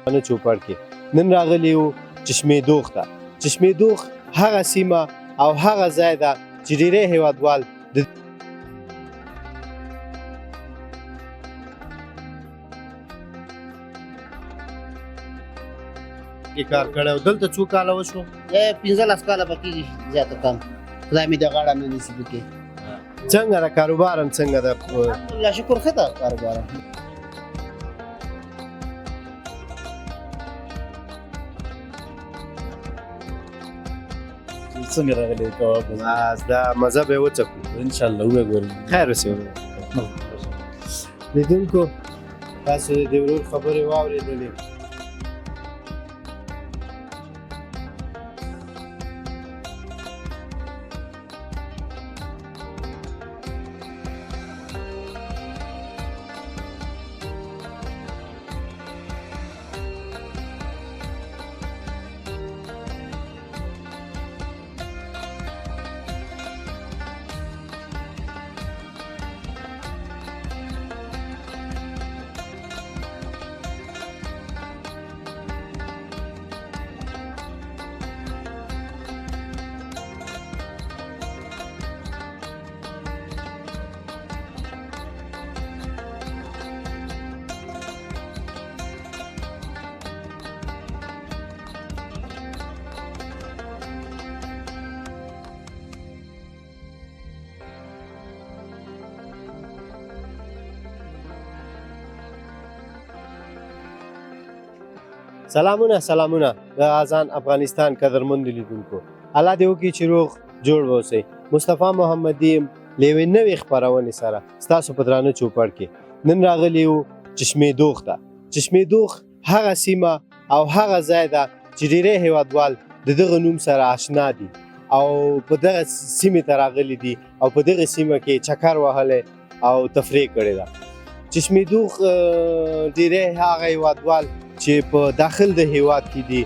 نه چوپړ کې نن راغلی یو چشمې دوغ ته. چشمې دوغ هغه سیمه او هغه ځای ده چې ډېری هېوادوال د کار کړی او دلته څو کاله وشو؟ 15 کاله به کېږي زیاته کم. خدای مې د غاړه نه نصیب کړي. څنګه ده کاروبار هم څنګه ده؟ الحمدلله شکر ښه ده کاروبار. څنګه راغلی کباب؟ بس دا مزه به یې وڅکو انشاءالله وګورو. خیر اوسې. لیدونکو تاسو د ورور خبرې واورېدلې. سلامونه د آزان افغانستان قدرمند لیدونکو. الله دې وکړي چې روغ جوړ واوسئ. مصطفی محمدي یم له یوې نوې خپرونې سره ستاسو په درانه چوپړ کې. نن راغلی یو چشمې دوغ ته. چشمې دوغ هغه سیمه او هغه ځای ده چې ډېری هېوادوال د دغه نوم سره آشنا دي او په دغه سیمې ته راغلي دي او په دغه سیمه کې چکر وهلی او تفریح کړې ده. چشمې دوغ ډېری هغه هېوادوال چې په داخل د هیواد کې دي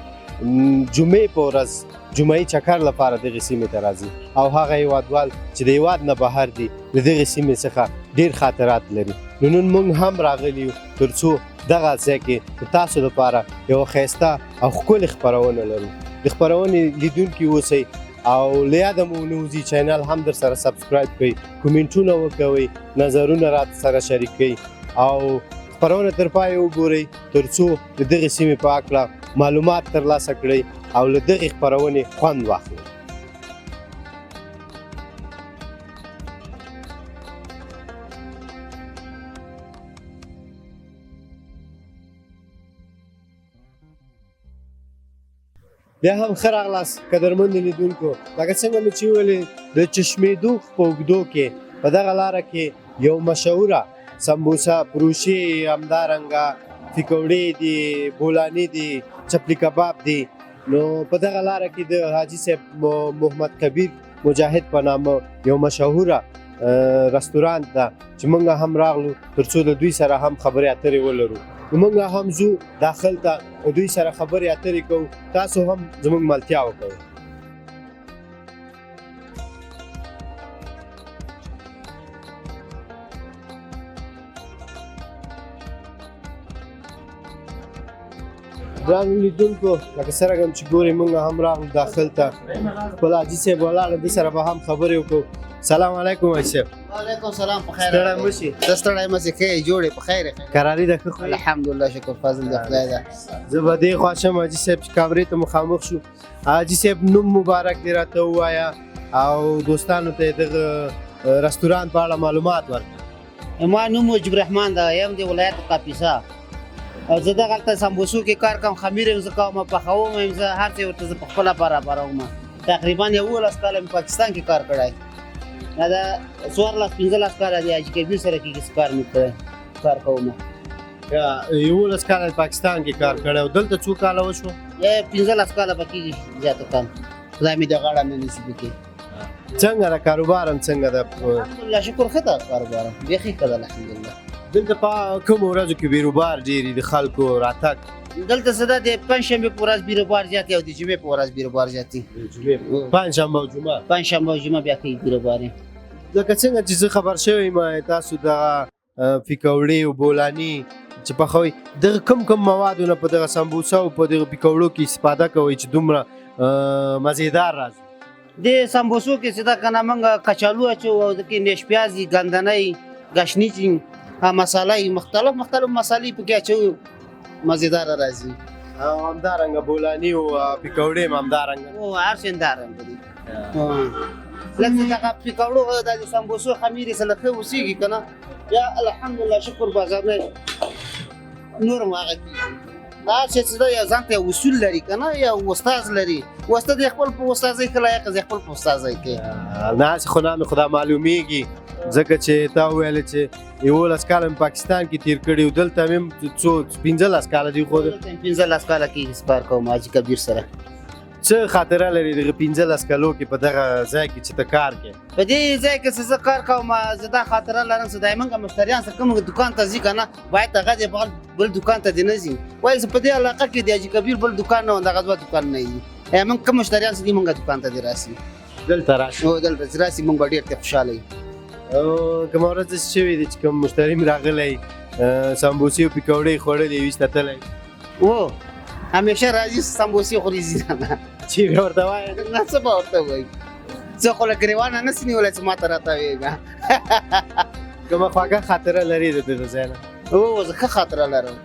جمعې په ورځ جمعې چکر لپاره دغه سیمې ته راځي او هغه هیوادوال چې د هیواد نه بهر دي د دغه سیمې څخه ډېر خاطرات لري. نو نن موږ هم راغلي یو تر څو دغه ځای کې د تاسو لپاره یوه ښایسته او ښکلې خپرونه لرو. د خپرونې لیدونکي اوسئ او له یاده مو ونه وځي چینل هم در سره سبسکرایب کړئ، کومنټونه وکوئ، نظرونه را سره شریک کړئ او خپرونه تر پای وګورئ تر څو د دغې سیمې په هکله معلومات ترلاسه کړئ او له دغې خپرونې خوند واخلئ. بیا هم ښه راغلاست قدرمندو لیدونکو. لکه څنګه مې چې وویلې د چشمې دوغ په اوږدو کې په دغه لاره کې یو مشهوره سمبوسه فروشي، همدارنګه پکوړې دي، بولاني دي، چپلی کباب دي. نو په دغه لاره کې د حاجي صاحب محمد کبیر مجاهد په نامه یو مشهوره رستورانت ده چې موږ هم راغلو تر څو د دوی سره هم خبرې اترې ولرو. نو موږ هم ځو داخل ته د دوی سره خبرې اترې کوو، تاسو هم زموږ ملتیا وکوئ. ګرانو لیدونکو لکه څرنګه چې ګورئ موږ هم راغلو داخل ته. خپل حاجي صاحب ولاړ دې سره به هم خبرې وکړو. سلام علیکم حاجي صاحب. وعلیکم سلام. په خیر ستړی مه شي. زه ستړی مه شي، ښه یې جوړ یې په خیر یې. کراري ده ښه خو؟ الحمدلله شکر فضل د خدای ده. زه به دې خوا شم حاجي صاحب چې کامرې ته مخامخ شو. حاجي صاحب نوم مبارک دې راته ووایه او دوستانو ته یې دغه رستورانت په اړه معلومات ورکړه. ما نوم مجيب الرحمن ده، یم د ولایت کاپیسا او زه دغلته سمبوسو کې کار کوم. خمیر یې زه کوم، پخوم یې زه، هر څه ورته زه پخپله برابروم. تقریبا 11 کاله مې پاکستان کې کار کړی. دا 14-15 کاله د حاجي کبیر سره کې کار مې کړی، کار کوم. 11 کاله پاکستان کې کار کړی او دلته څو کاله وشو؟ 15 کاله به کېږي زیاته کم. خدای مې د غاړه نه نصیب کړي. څنګه ده کاروبار هم څنګه ده؟ الحمدلله شکر ښه ده کاروبار، بیخي ښه ده الحمدلله. دلته په کومو ورځو کې بیروبار ډېر د خلکو راتګ؟ دلته څه ده، د پنجشنبې په ورځ بیروبار زیات او د جمعې په ورځ بیروبار زیات دي. پنجشنبه او جمعه؟ پنجشنبه او جمعه بیا کوي بیروبار. لکه څنګه چې زه خبر شوی یم تاسو دغه پکوړې او بولاني چې پخوي دغه کم موادونه په دغه سمبوسه او په دغه پیکوړو کې استفاده کوي چې دومره مزیدار راځي. د سمبوسو کې چې دا کنه موږ کچالو اچو او د کې نش پیازي ګندنۍ غشنیچ مسالې مختلف مسالې په کې اچو مزیدار راځي. او همدارنګه بولانی او پیکوړې هم همدارنګه او هر څه همدارنګه دي. لکه دغه پیکوړو د سمبوسو خمیرې سره ښه اوسېږي که نه یا الحمدلله شکر بازار نه نور هم هغه کېږي. دا چې دا یو ځان ته یو اصول لري که نه یا استاد لري استاد یې خپل په استادۍ کې لایق دی خپل په استادۍ کې نه هسې خو نام خدا معلومیږي ځکه چې تا وویل چې 11 کاله په پاکستان کې تیر کړي او دلته مې څو 15 کاله دي خو 15 کاله کې سپار کوم حاجي کبیر سره. څه خاطره لري دغه 15 کالو کې په دغه ځای کې چې ته کار کوې؟ په دې ځای کې چې زه کار کوم زه دا خاطره لرم چې دایماً مشتریان چې کوم دکان ته ځي که نه باید هغه د بل دکان ته دې نه ځي وایي چې په دې علاقه کې د حاجي کبیر بل دکان نه و دغه دوه دکان نه وي موږ کوم مشتریان چې دي موږ دکان ته دې راسي دلته راشي او دلته چې راسي موږ به ډېر ته خوشحاله یو. کومه ورځ داسې شوې ده چې کوم مشتری مې راغلی سمبوسې او پیکوړې خوړلې وي ایسته تللی او همیشه راځي سمبوسې خوري ځي نه چې بیا ورته وایې نه څه به ورته وایي زه خو له ګریوانه نه سي نیولی چې ما ته راته وایي نه کومه خواږه خاطره لري د دغه ځای نه؟ او زه ښه خاطره لرم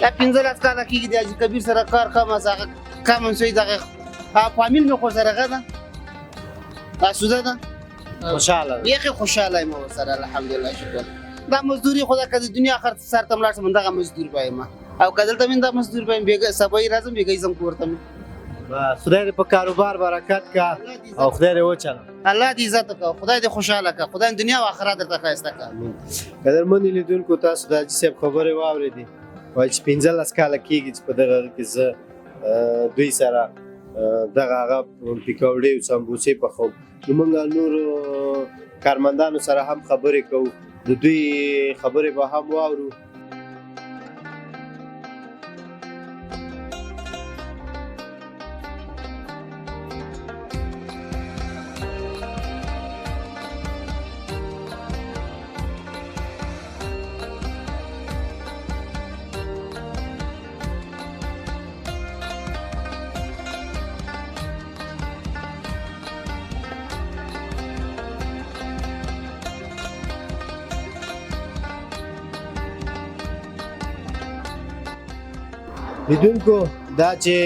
دا 15 کاله کېږي د حاجي کبیر سره کار کوم هغه کامن شوي دغه فامیل مې خو سره ښه ده اسوده ده خوشحاله ده بیخي خوشحاله یم ورسره الحمدلله شکر. دا مزدوري خو دا که د دنیا آخر سر ته ولاړ شم دغه مزدور به یم او که دلته مې دا مزدور به یم بېګا سبا یې راځم بېګا یې ځم کور ته بس خدای دې په کاروبار برکت کا او خدای دې وچلوه. الله دې عزت وکړه خدای دې خوشحاله کړه خدای دنیا او آخرت درته ښایسته کړه. قدرمنو لیدونکو تاسو د حاجي صاحب خبرې واورېدې وایي چې 15 کاله کېږي چې په دغه کې زه دوی سره دغه هغه پیکوړې او سمبوسې پخوم نو موږ نورو کارمندانو سره هم خبرې کوو د دوی خبرې به هم واورو. لیدونکو دا چې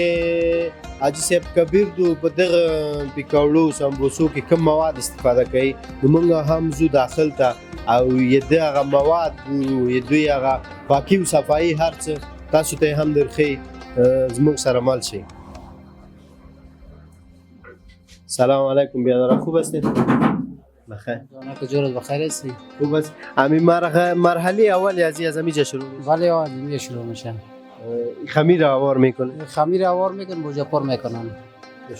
حاجي صاحب کبیر دو په دغه پیکوړو سمبوسو کې کوم مواد استفاده کوي نو موږ هم زو داخل ته او یې دغه مواد ګورو یې دوی هغه پاکي او صفایي هر څه تاسو ته هم درښیي زموږ سره مل شئ. سلام علیکم بیادر خوب هستید؟ بخیر. جورت بخیر هستی؟ خوب است. همین مرحله اول از اینجا شروع میشه؟ بله اینجا شروع میشه. خمیر آوار میکنه؟ خمیر آوار میکنه بوجه پر میکنن.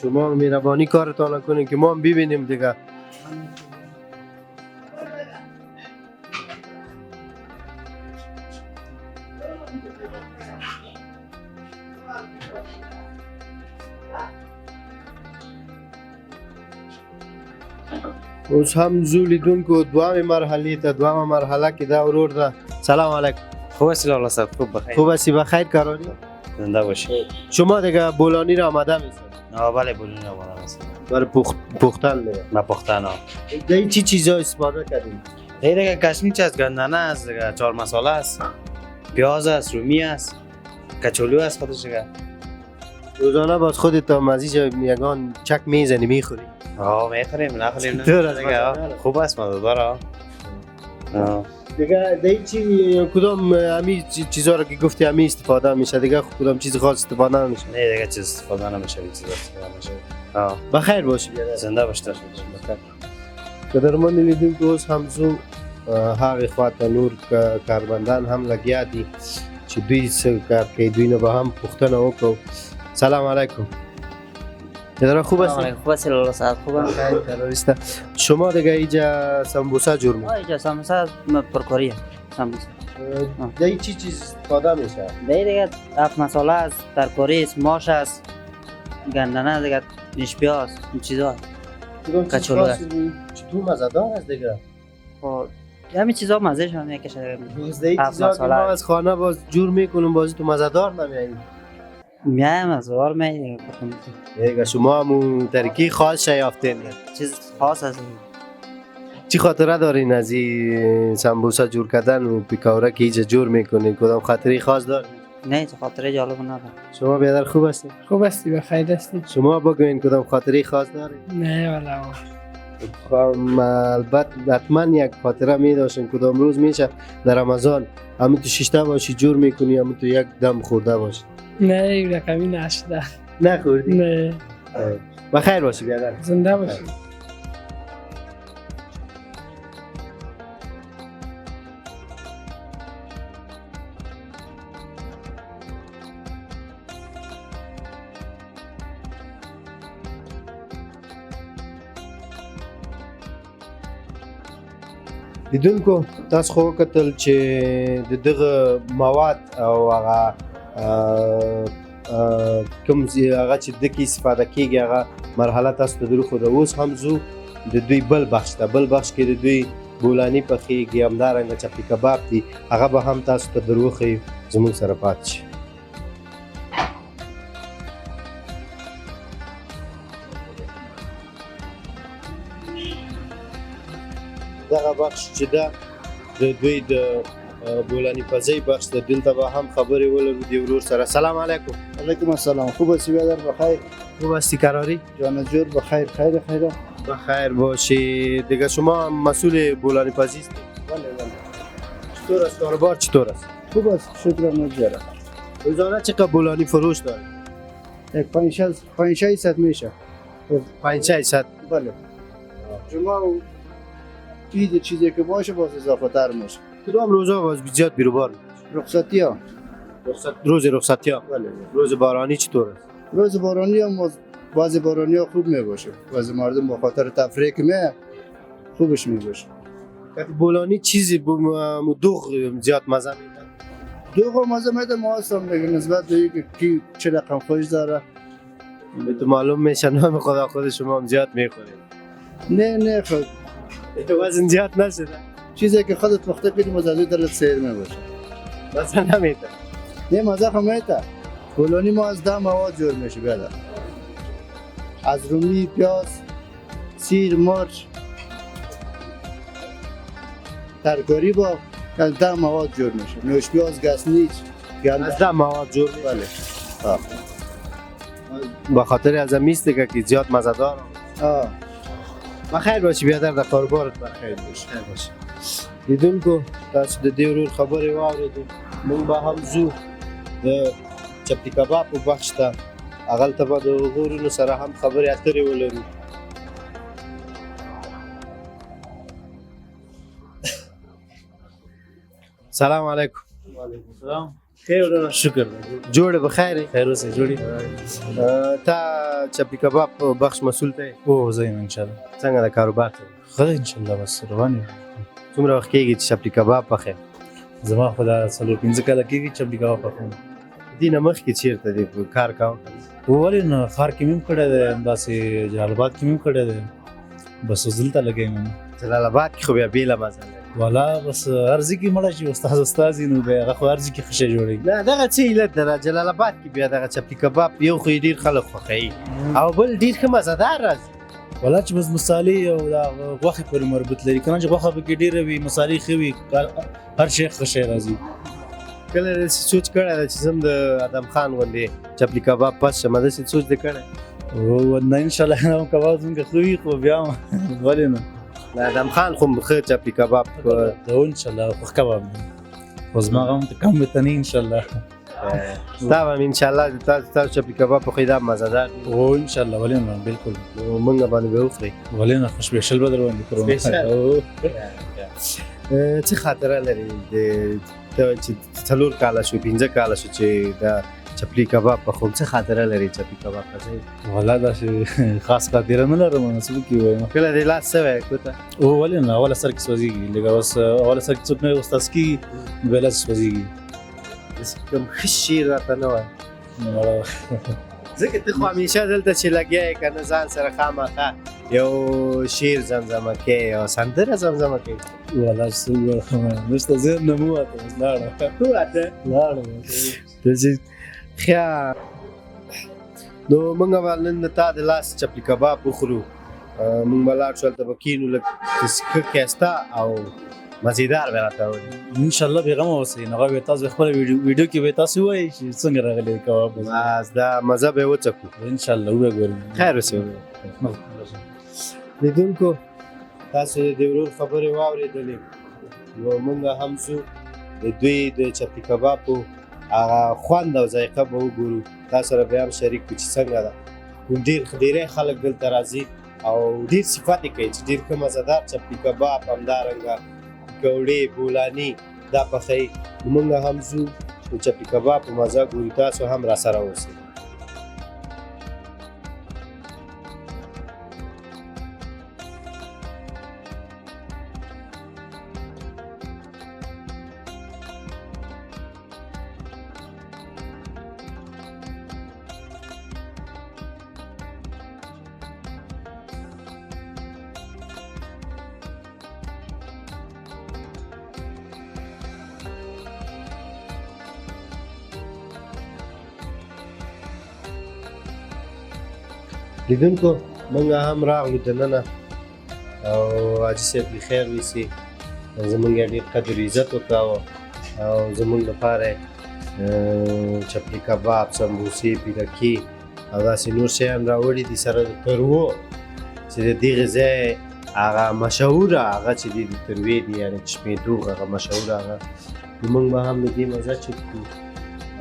شما مهربانی کارتان کنین که ما هم ببینیم دیگه. اوس هم زو لیدونکو دوام مرحله که دا ورور ده. سلام علیکم. خوب هستی لالا صاحب؟ خوب بخیر. خوب هستی بخیر کارانی؟ زنده باشی. شما دیگه بولانی را آماده میسید؟ بله بولانی را آماده میسید. برای پختن میره؟ ما پختن ها. دیگه چی چیزا استفاده کردیم؟ دیگه کشمیچ است، گندنه است، دیگه چهار مساله است، پیاز است، رومی است، کچولو است خودش دیگه. روزانه باز خودت مزیج یگان چک میزنی میخوری؟ میخوریم نخوریم نه. خوب است مزه‌دار. دیگه چی کدام همی چیزا رو که گفتی همی استفاده میشه دیگه کدام چیز خاص استفاده نمیشه؟ نه دیگه چیز استفاده نمیشه چیز استفاده میشه. بخیر باشی. زنده باشید. بخیر. قدرمن لیدونکو اوس هم زو هغه خواته نور کارمندان هم لګیا دي چې دوی څه کار کوي دوی نه به هم پوښتنه وکړو. سلام علیکم. یادرا خوب هستی؟ خوب هستی لالا صاحب؟ خوبم. خیلی کاراریسته. شما دیگه اینجا سمبوسا جور میکنید؟ اینجا سمبوسا پرکاریه. سمبوسا. دیگه چی چیز استفاده میشه؟ دیگه اف مساله است، ترکاری است، ماش است، گندنه دیگه، نیش پیاز، این چیزا. کچولو است. چطور مزه‌دار است دیگه؟ خب همین چیزا مزه شون میکشه. بازده هفت چیزا که مساله. ما از خانه باز جور میکنیم بازی تو مزدار نمیاییم. میایم از وار می دیگه شما هم ترکی خاص یافتین. چیز خاص است. چی خاطره دارین از این سمبوسا جور کردن و پیکاوره که ایجا جور میکنین؟ کدام خاطری خاص دارین؟ نه چه خاطره جالب نداره. شما بیادر خوب هستین؟ خوب هستی بخیر هستی؟ شما بگوین کدام خاطری خاص دارین؟ نه والا البته حتما یک خاطره می داشتین. کدام روز میشه در رمضان همون تو شیشته باشی جور میکنی، همون تو یک دم خورده باشی؟ نه این رقمی نشده. نخوردی؟ نه بخیر باشی بیادر. زنده باشی. لیدونکو تاسو خو وکتل چې د دغه مواد او هغه کوم هغه چې د کې استفاده کیږي هغه مرحله تاسو ته درو خو د اوس هم زو د دوی بل بخش ته بل بخش کې د دوی بولانی پخېږي همدارنګه چپی کباب دي هغه به هم تاسو ته دروخی زموږ سره پاتې شي. دغه بخش چې ده د دوی د بولانی پزی بخش ده دلته به هم خبرې ولرو د ورور سره. سلام علیکم. علیکم السلام. خوب هستی برادر؟ بخیر. خوب هستی قراری؟ جان جور بخیر. خیر خیر. بخیر باشی. دیگه شما مسئول بولانی پزی هستید؟ بله بله. چطور است کاروبار چطور است؟ خوب است شکر مجزره. روزانه چقدر بولانی فروش دارید؟ یک 5-6 میشه. 5-6 بله. جمعه و چیزی که باشه باز اضافه تر میشه. کدام روزا باز زیاد بیروبار میشه؟ رخصتی ها. روز رخصتی ها؟ بله. روز بارانی چطور است؟ روز بارانی هم بعضی بارانی ها خوب میباشه. بعضی مردم با خاطر تفریح که خوبش میباشه. بولانی چیزی دوغ زیاد مزه میده؟ دوغ مزه میده مواسم میگه نسبت به اینکه کی چه رقم خوش داره. به تو معلوم میشه نام خود شما هم زیاد میخورید. نه خود تو وزن زیاد نشده؟ چیزی که خودت پخته کنی مزه درت سیر میباشه. مزه نمیده؟ نه مزه هم میده. بولانی ما از 10 مواد جور میشه بیادر. از رومی، پیاز، سیر، مرچ، ترکاری با از 10 مواد جور میشه. نوش پیاز، گسنیج، از 10 مواد جور میشه؟ بله. با خاطر از میسته که زیاد مزه دار. بخیر باشی بیادر در کاروبارت بخیر باشی. خیر باشی. لیدونکو تاسو د دې ورور خبرې واورېدو. موږ به هم ځو د چپلی کباب په بخش ته هغلته به د هغو ورونو سره هم خبرې اترې ولرو. سلام علیکم. وعلیکم السلام. خیر ورونه شکر. جوړې بخیر یې؟ خیر اوسې جوړې. تا چپلی کباب په بخش مسؤل ته یې؟ او زه یم ان شاء الله. څنګه د کاروبار ته؟ ښه ان شاء الله بس روان یم. څومره وخت کېږي چې چپلی کباب پخې؟ زما خو دا 4-5 کاله کېږي چپلی کباب پخوم. دې نه مخکې چېرته دی کار کوه؟ ولې نه ښار کې مې هم کړی دی همداسې جلال آباد کې مې هم کړی دی بس اوس دلته لګی یم. جلال آباد کې خو بیا بېله مزه لري. والا بس هر ځای کې مړه چې استاد وي نو بیا هغه خو هر ځای کې ښه شی جوړوي. نه دغه څه علت ده جلال آباد کې بیا دغه چپلی کباب یو خو یې ډېر خلک خوښوي او بل ډېر ښه مزهدار راځي. والا چې بس مصالحې او دا غوښې پورې مربوط لري که نه چې غوښه پکې ډېره وي مصالحې ښه وي هر شی ښه شی راځي. کله داسې سوچ کړی ده چې زم د ادم خان غوندې چپلی کباب پس شم داسې سوچ دې کړی؟ نه انشاءالله هم کباب زموږ ښه وي خو بیا هم ولې نه د ادم خان خو ښه چپلی کباب هو انشاءالله خوښ کباب دی خو زما هغه هم کم ورته نه انشاءالله. دا به هم انشاءالله تاسو چپلی کباب پخوئ دا مزهدار دي. هو انشاءالله ولې نه بالکل موږ باندې به وخورئ. ولې نه خو سپیشل به در باندې کوو. څه خاطره لري چې 4 کاله شو 15 کاله شو چې دا چپلی کباب پخوم څه خاطره لري چپلی کباب پخوئ؟ والا داسې خاص خاطره نه لرم نو څه وکړو وایم. کله دې لاس څه وی کوته؟ ولې نه اوله سر کې سوځېږي لږه اوس اوله سر کې څوک نه استاد کېږي بیا لاس سوځېږي. کوم ښه شعر راته نه وایه ځکه ته خو همیشه دلته چې لګیا یې که نه ځان سره خامخا یو شعر زمزمه کوې او سندره زمزمه کوې. ولا څه نشته زه نه مو واته لاړه واته لاړه دزي خیا نو مونږ ولنن تا د لاس چپلی کباب وخورو مونږ بلار شول ته بکینو لک کستا او مزیدار ورته وي ان شاء الله پیغام اوسئ نو به تاسو خپل ویډیو کې به تاسو وایي چې څنګه راغلی کباب بس دا مزه به وڅکو ان شاء الله وګورئ خیر اوسئ لیدونکو تاسو د ورور خبرې واورېدلې نو مونږ هم ځو د دوی د چپلی کبابو هغه خوند او ذایقه به وګورو تاسو سره بیا هم شریک کړو چې څنګه ده ډېری خلک دلته راځي او ډېر صفات یې کوي چې ډېر ښه مزهدار چپلی کباب همدارنګه پکوړې بولاني دا پخوي مونږ هم ځو د چپلی کباب په مزه ګورو تاسو هم راسره اوسئ لیدونکو مونږ هم راغلو دننه او حاجي صاحب بخیر ویسي زمونږ یې ډېر قدر عزت وکاوه او زمونږ لپاره چپلی کباب سمبوسې پیرکي او داسې نور شیان راوړي دي سره د تروو چې د دغې ځای هغه مشهوره هغه چې دی د تروې دي یعنې چشمېدوغ هغه مشهوره هغه مونږ به هم د دې مزه چک کړو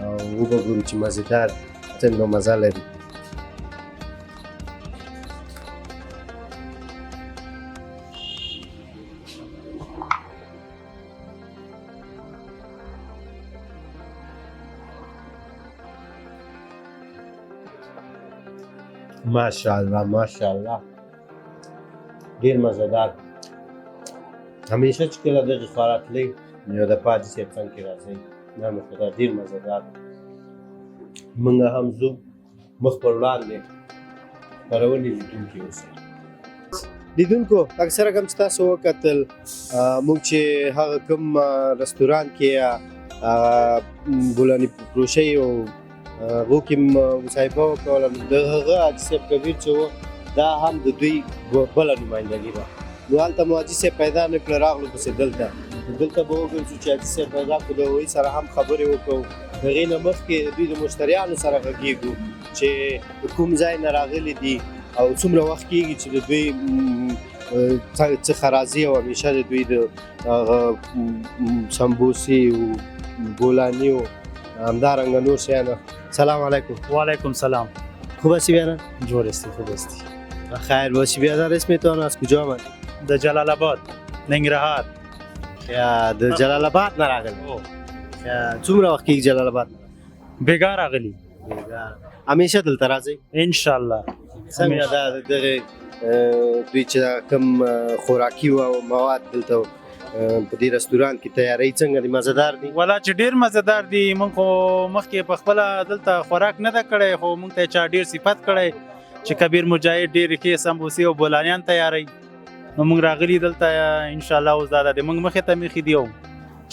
او وبه ګورو چې مزېدار څنګه مزه لري ماشاءالله ماشاءالله ډېر مزهدار همیشه چې کله دغې خوا راتلئ نو د حاجي صاحب څنګ کې راځئ دا مې خدا ډېر مزهدار مونږ هم ځو مخ پر وړاندې خپرونې لیدونکي اوسئ لیدونکو اکثره کوم چې تاسو وکتل موږ چې هغه کوم رستوران کې بولاني فروشۍ او هغو کې مصاحبه وکوله نو د هغه حاجي صاحب کبیر چې و دا هم د دوی بله نمایندګي ده نو هلته مو حاجي صاحب پیدا نه کړه راغلو پسې دلته به وګرځو چې حاجي صاحب پیدا کړو د هغوی سره هم خبرې وکړو د هغې نه مخکې د دوی د مشتریانو سره غږېږو چې کوم ځای نه راغلي دي او څومره وخت کېږي چې د دوی څخه راځي او همیشه د دوی د سمبوسې او بولاني او همدارنگه نور شیان سلام علیکم و علیکم سلام خوب هستی بیادر؟ جور هستی خوب هستی خیر باشی بیادر اسمتون از کجا آمدی؟ د جلال آباد ننگرهار یا د جلال آباد نه راغلی یا څومره وخت کېږي جلال آباد بیګا راغلی همیشه دلته راځئ ان شاء الله څنګه دا دغه دوی چې کوم خوراکي او مواد دلته په دې رستوران کې تیاری څنګه دي مزهدار دي ولا چې ډیر مزهدار دي مونږ خو مخکې په خپل دلته خوراک نه ده کړی خو مونږ ته چا ډیر صفت کړی چې کبیر مجاهد ډیر کې سمبوسې او بولانیان تیاری نو مونږ راغلي دلته ان شاء الله اوس دا د مونږ مخې ته مخې دیو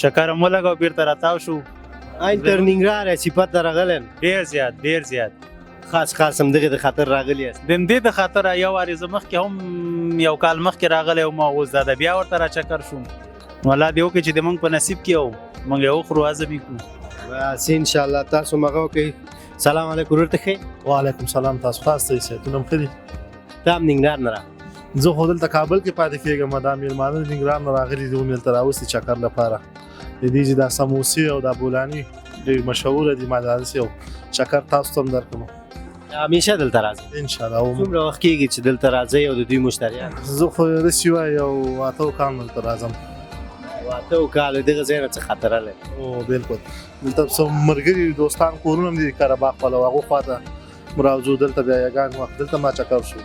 چکر مو لګاو بیرته راتاو شو آین تر ننګرهار صفت راغلی ډیر زیات خاص هم دغه د خاطر راغلی است د دې د خاطر یو واري مخکې هم یو کال مخکې راغلی او ما اوس دا بیا ورته را چکر شوم نو الله دې وکړي چې د مونږ په نصیب کې او مونږ یې وخورو عزم یې کړو بس ان شاء الله تاسو مغه وکړئ سلام علیکم ورته ښه وعلیکم سلام تاسو خاص ته صحتونه ښه دي ته هم ننګرهار نه راغلی زه خو دلته کابل کې پاتې کېږم دا مېلمانه د ننګرهار نه راغلي دي ومې دلته راوستي چکر لپاره د دې چې دا سموسې او دا بولاني ډېر مشهوره دي ما داسې یو چکر تاسو ته هم درکړم همیشه دلته راځئ ان شاء الله څومره وخت کېږي چې دلته راځئ او د دوی مشتریان زه خو رسي وای او اته کال دلته راځم واته کال دغه ځای نه څه خطر لري او بالکل دلته څو مرګري دوستان کورونه هم دي کاره باغ په هغه خواته مراوزو دلته بیا یګان وخت دلته ما چکر شو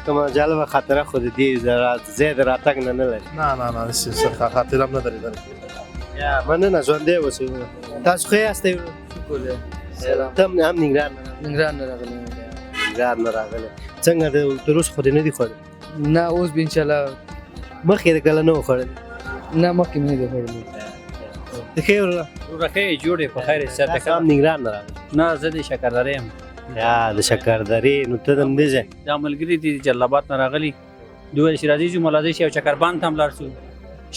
کومه جالبه خاطره خو د دې زیات راتګ نه لري نه څه خاطر هم نه لري یا مننه ژوندی اوسئ تاسو ښه یاستئ سلام ته هم ننګرهار ننګرهار نه راغلی نه راغلی څنګه تر اوسه خو دې نه دي خوړلی نه اوس به انشاءالله مخکې د کله نه و خوړلی نه مخکې مې نه دی خوړلی. د ښې وروره ورکه جوړې په خیر سره تاسو هم ننګرهار نه راغلي نه زه د شکردرې یم یا د شکردرې نو ته د همدې ځای دا ملګري دي جلال آباد نه راغلي دوی ویل چې راځئ ځو ملازۍ شي او چکربند ته هم لاړ شو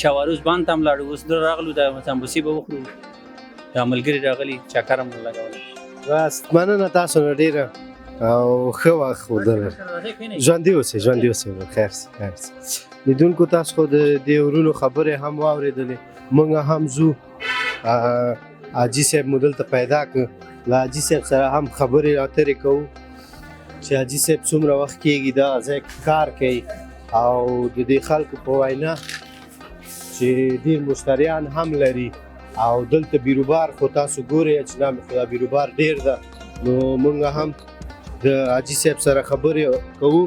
شاواروس بند ته هم لاړو اوس دلته راغلو د سمبوسي به وخورو دا ملګري راغلي چکر هم لګولی بس مننه تاسو نه ډېره او ښه وخت ودره ژوندي اوسئ ژوندي اوسئ خیر سي خیر سي لیدونکو تاسو خو د دې ورونو خبرې هم واورېدلې موږ هم ځو حاجي صاحب مو دلته پیدا کړ له حاجي صاحب سره هم خبرې اترې کوو چې حاجي صاحب څومره وخت کېږي دغه ځای کار کوي او د دې خلکو په وینا چې ډېر مشتریان هم لري او دلته بیروبار خو تاسو ګورئ چې نام خو دا بیروبار ډېر ده نو موږ هم د حاجي صاحب سره خبرې کوو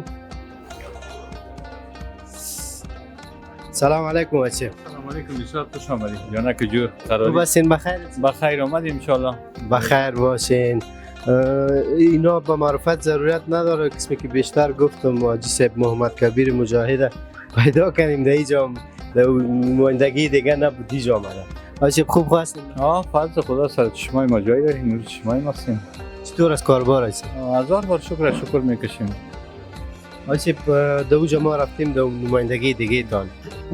سلام علیکم حاجی صاحب سلام علیکم بسیار خوش آمدید جانک جو تو قراری باشین بخیر بخیر آمد انشالله بخیر باشین اینا به معرفت ضرورت نداره قسمی که بیشتر گفتم حاجی صاحب محمد کبیر مجاهد پیدا کنیم در اینجا ماندگی دیگه نبود اینجا آمده حاجی صاحب خوب خواستیم فضل خدا سر چشمای ما جای داریم نور چشمای ما هستیم چطور از کاربار حاجی صاحب هزار بار شکر میکشیم حاجی صاحب در اونجا ما رفتیم در نمایندگی دیگه تان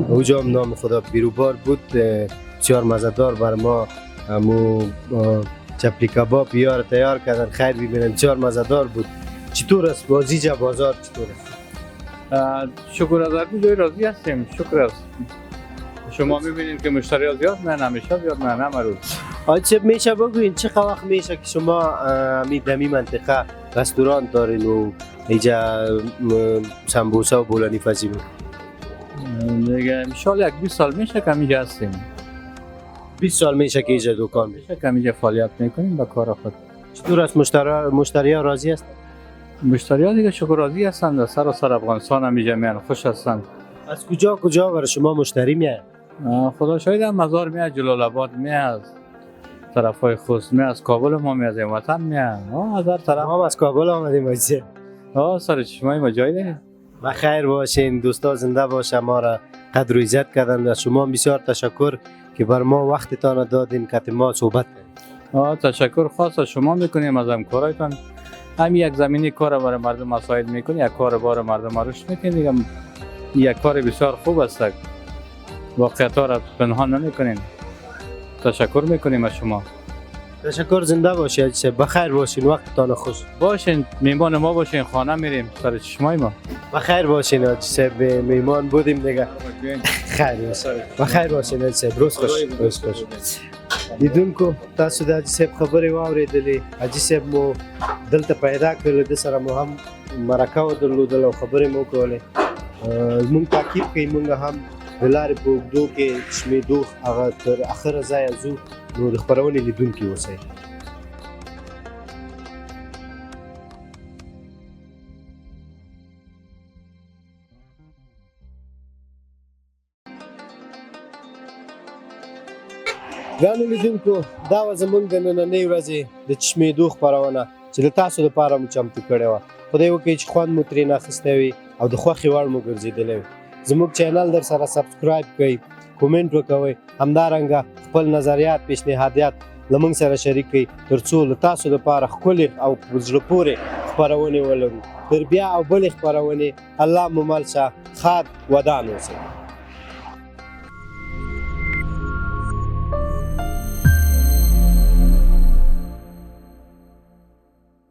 اونجا هم نام خدا بیروبار بود بسیار مزه‌دار بر ما همو چپلی کباب یار تیار کردن خیر ببینم بسیار مزه‌دار بود چطور است بازیجا بازار چطور است شکر از هر جای راضی هستیم شکر است شما میبینید که مشتری زیاد من همیشه زیاد من همه روز حاجی صاحب میشه بگوین چه وقت میشه که شما دمی منطقه رستوران دارین و اینجا سمبوسا و بولانی فزی میکنین دیگه انشالله یک 20 سال میشه که اینجا هستیم 20 سال میشه که اینجا دکان میشه که اینجا فعالیت میکنیم با کار خود چطور است مشتری ها راضی هستن مشتری ها دیگه شکر راضی هستند در سراسر افغانستان هم اینجا میان خوش هستند از کجا برای شما مشتری میاد خدا شاید هم مزار میاد جلال آباد میاد طرفای خوست میاد از کابل ما میاد این وطن میاد از هر طرف ما هم از کابل آمدیم حاجی سر چشمای ما جای داریم بخیر باشین دوستا زنده باشه ما را قدر و عزت کردند از شما بسیار تشکر که بر ما وقتتان دادین که ما صحبت کنیم تشکر خاص از شما میکنیم از همکارایتان همین یک زمینی کار برای مردم مساعد میکنی یک کار بار مردم رشد میکنی دیگه یک کار بسیار خوب است واقعیت ها را پنهان نمیکنین تشکر میکنیم از شما تشکر زنده باشید حاجی صاحب بخیر باشین وقتتان خوش باشین میهمان ما باشین خانه میریم سر چشمای ما بخیر باشین حاجی صاحب میهمان بودیم دیگه خیر بخیر باشین حاجی صاحب روز خوش لیدونکو تاسو د حاجي صاحب خبرې واورېدلې حاجي صاحب مو دلته پیدا کړل د سره مو هم مرکه ودرلودل او خبرې مو کولې مونږ تعقیب کوي مونږ هم د لارې په اوږدو کې شمېدو هغه تر اخره ځایه ځو نو د خپرونې لیدونکي اوسئ ګرانو لیدونکو دا وه زموږ د نننۍ ورځې د چشمېدو خپرونه چې د تاسو لپاره مو چمتو کړې وه خدای وکړي چې خوند مو ترېنه اخیستی وي او د خوښې وړ مو ګرځېدلی وي زموږ چینل در سره سبسکرایب کړئ کومنټ وکوئ همدارنګه خپل نظریات پیشنهادات له موږ سره شریک کړئ تر څو له تاسو لپاره ښکلې او په زړه پورې خپرونې ولرو تر بیا او بلې خپرونې الله مو مل شه ښاد ودان اوسئ